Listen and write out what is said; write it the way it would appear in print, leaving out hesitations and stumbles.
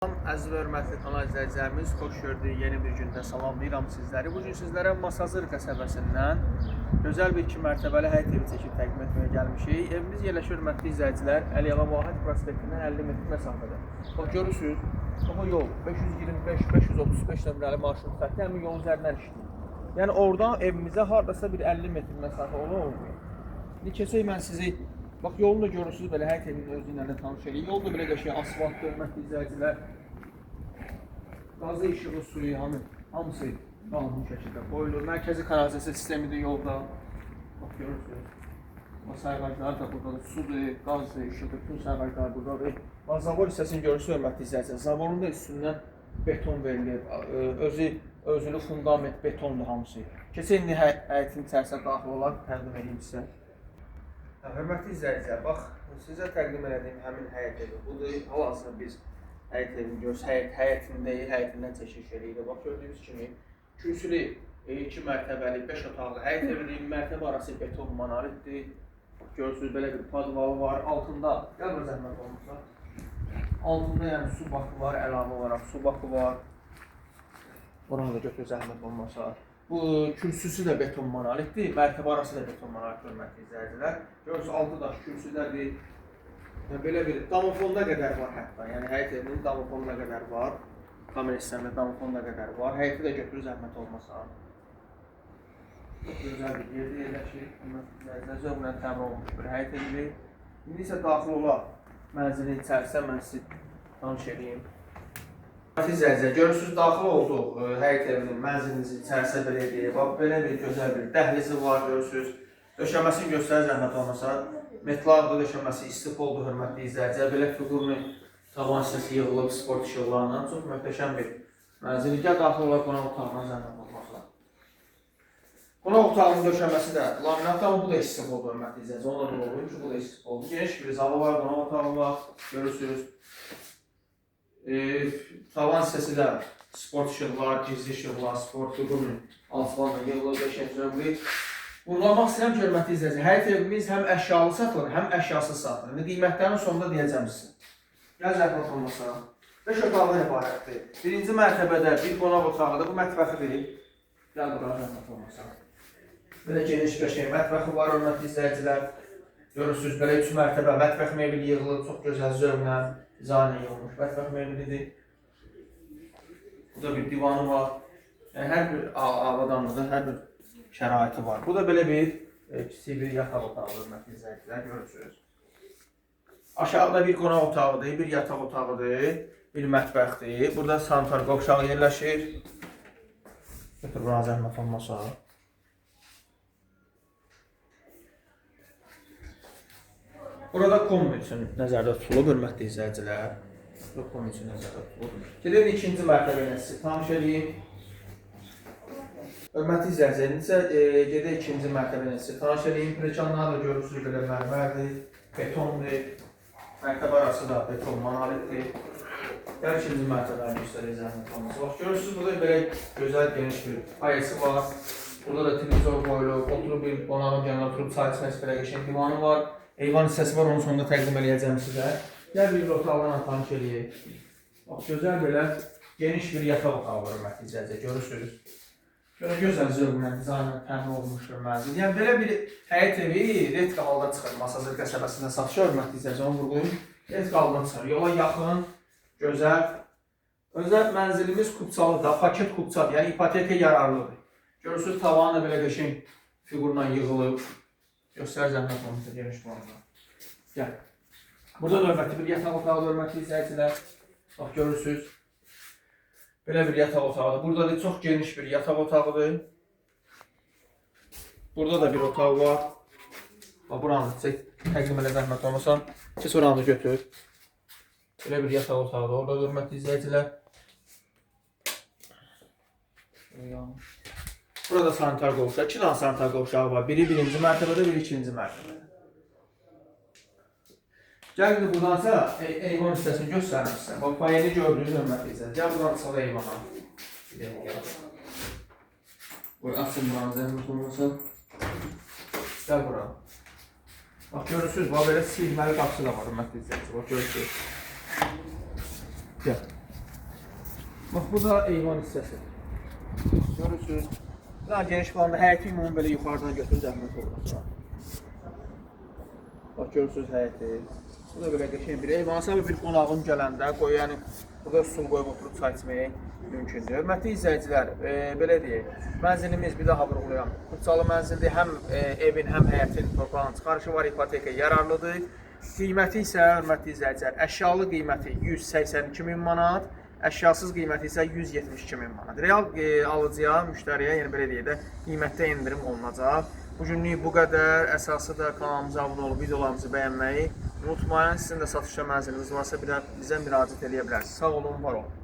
Əziz və hörmətli kanal izləyicilərimiz, xoş gördük yeni bir gündə salamlayıram sizləri. Bugün sizlərə Masazır qəsəbəsindən gözəl bir 2 mərtəbəli həyət evi çəkib təqdim etməyə gəlmişik. Evimiz yerləşir hörmətli izləyicilər, Əliyağa Vahid prospektindən 50 metr məsafədə. Bax görürsünüz, bu yol 525-535 nömrəli marşrut xətti həmin yolun üzərindən işləyir. Yəni oradan evimizə hardasa bir 50 metr məsafə olmuyor. İndi keçək mən sizi. Bax yolunu da görürsünüz, belə həyət evinin özüylə də tanış edin. Yol da belə qəşəng asfaltlı, hörmətli izləyicilər. Qazı, işığı, suyu, hamısı qanun şəkildə qoyulur. Mərkəzi kanalizasiya sistemi də yolda. Bax görürsünüz. Sayğaclar da buradadır, sudur, qazdır, işıqdır, bütün sayğaclar buradadır. Bax zavor hissəsini görürsünüz, hörmətli izləyicilər. Zavorun da üstündən beton verilir. Özülü fundament betondur hamısı. Keçək indi həyətin içərisinə daxil olaraq təqdim edeyim sizə. Hörmətli izləyicilər, bax, sizə təqdim edədiyim həmin həyət evi budur. Hal-hazırda biz həyət evini görürüz, həyətindəyik, həyətindən çəkiliş edirik. Bax, gördüyünüz kimi, kürsülü 2 mərtəbəli, 5 otaqlı həyət evidir, mərtəbə arası beton monolitdir. Bax, görürsünüz, belə bir podvalı var, altında, gəl bir zəhmət olmuşsa, altında yəni su bakı var, əlavə olaraq su bakı var. Oranı da götür zəhmət olmasa. Bu kürsüsü də beton monolitdir, mərtəbə arası da beton monolit, hörmətli izləyicilər. Görürsünüz, 6 daş kürsüdədir. Belə bir damofonuna qədər var hətta. Yəni həyət evinin damofonuna qədər var. Kamera sistemində damofonuna qədər var. Həyəti də götürür zəhmət olmasa. Çox gözəl bir yerdə yerləşir. Hörmətli izləyicilər, zövqlə təmin olunmuş bir həyət evidir. İndi isə daxil olaq mənzilin içərisinə mən sizi tanış edeyim. Hörmətli izləyicilər, görürsünüz, daxil olduq həyət evinin mənzilimizin içərisinə belə deyək. Bax, belə bir gözəl bir dəhlizi var, görürsünüz. Döşəməsini göstərir zəhmət olmasa. Metallarla döşəməsi istif oldu, hörmətli izləyicilər. Belə fiqurlu tavan hissəsi yığılıb sport işıqlarla. Çox möhtəşəm bir mənzil. Gəl daxil olaraq qonaq otağına zəhmət olmaqla. Qonaq otağının döşəməsi də laminatdır, amma bu da istif oldu, hörmətli izləyicilər. Onu da doğruyum ki, bu da istif oldu. Geniş bir zalı var, qonaq otağı var, görürsünüz. Tavan hissəsi də sport işıqlar, gizli işıqlar, sport fiqurlu altılarla yığılıb, qəşəng zövqlü. Vurğulamaq istəyirəm ki, hörmətli izləyicilər, həyət evimiz həm əşyalı satılır, həm əşyasız satılır. İndi qiymətlərin sonunda deyəcəm sizə. Gəl zəhmət olmasa. 5 otaqdan ibarətdir. Birinci mərtəbədə bir qonaq otağıdır, bu mətbəxidir. Gəl bura zəhmət olmasa. Belə geniş qəşəng mətbəxi var, hörmətli izləyicilər. Görürsünüz, belə 3 mərtəbə mətbəx mebeli yığılır, çox gözəl zövqlə, dizaynla yığılmış mətbəx mebelidir. Burada bir divanı var. Yəni, hər bir avadanlığı, hər bir şəraiti var. Bu da belə bir kiçik bir yataq otağı, hörmətli izləyicilər, görürsünüz. Aşağıda bir qonaq otağıdır, bir yataq otağıdır, bir mətbəxdir. Burada sanitar qovşağı yerləşir. Götür buna zəhmət olmasa. Burada kombi üçün nəzərdə tutulub, hörmətli izləyicilər. Burada kombi üçün nəzərdə tutulub. Gedək ikinci mərtəbəyə sizi tanış edeyim. Hörmətli izləyicilər, isə gedək ikinci mərtəbəyə sizi tanış edeyim. Pilləkənləri da görürsünüz, belə mərmərdir, betondur. Mərtəbə arası da beton monolitdir. Gəl ikinci mərtəbəyə göstərək zəhmət olmasa. Bax, görürsünüz, burada belə gözəl geniş bir ayəsi var. Burada da televizor qoyulub, oturub bir qonağın yanına oturub çay içməsi belə qəşəng divanı var. Eyvan hissəsi var, onun sonunda təqdim edəcəm sizə. Gəl bir otaqlarla tanış edəyik. Bax, gözəl belə geniş bir yataq otağı var, hörmətli izləyicilər, görürsünüz. Belə gözəl zövqlə, dizaynla təmin olunmuşdur mənzil. Yəni, belə bir həyət evi retqa halda çıxır. Masazır qəsəbəsində satışa, hörmətli izləyicilər, onu vurğulayım. Retqa halda çıxır. Yola yaxın, gözəl. Özəl mənzilimiz kupçalıdır, paket kupçadır, yəni ipoteka yararlıdır. Görürsünüz, tavanı da belə qəşəng fiqurla yığılıb. Göstər zəhmət olmuşsa geniş planla. Gəl. Burada da hörmətli bir yataq otağı, hörmətli izləyicilər. Bax, görürsünüz. Belə bir yataq otağıdır. Burada da çox geniş bir yataq otağıdır. Burada da bir otaq var. Bax, buranı təqdim elə zəhmət olmasa. Keç oranı götür. Belə bir yataq otağıdır. Orada hörmətli izləyicilər. Burada sanitar qovşağı, 2 dənə sanitar qovşağı var. Biri birinci mərtəbədə, biri ikinci mərtəbədə. Gəl indi buradansa eyvan hissəsini göstərim sizə. Bax, payəni gördüyünüz hörmətli izləyicilər. Gəl buradan çıxaq eyvana. Qoy, açın buranı zəhmət olmasa. Gəl bura. Bax, görürsünüz, bax, belə silməli qapısı da var, hörmətli izləyicilər. Bax, görürsünüz. Gəl. Bax, bu da eyvan hissəsi. Görürsünüz. Daha geniş planda həyəti ümumi belə yuxarıdan götürüb zəhmət olur. Bax, görürsünüz həyəti. Bu da belə qəşəng bir eyvan. Sabah bir qonağın gələndə qoy, yəni burada üsul qoyub oturub çay içmək mümkündür. Hörmətli izləyicilər, belə deyək, mənzilimiz bir daha vurğulayam. Ucalı mənzildir, həm evin, həm həyətin torpağın çıxarışı var, ipoteka yararlıdır. Qiyməti isə, hörmətli izləyicilər, əşyalı qiyməti 182 min manat, əşyasız qiyməti isə 172 min manat. Real alıcıya, müştəriyə, yəni belə deyək də, qiymətdə endirim olunacaq. Bugünlük bu qədər. Əsası da kanalımıza abunə olub, videolarımızı bəyənməyi unutmayın. Sizin də satışda mənziliniz varsa bizə müraciət edə bilərsiniz. Sağ olun, var olun.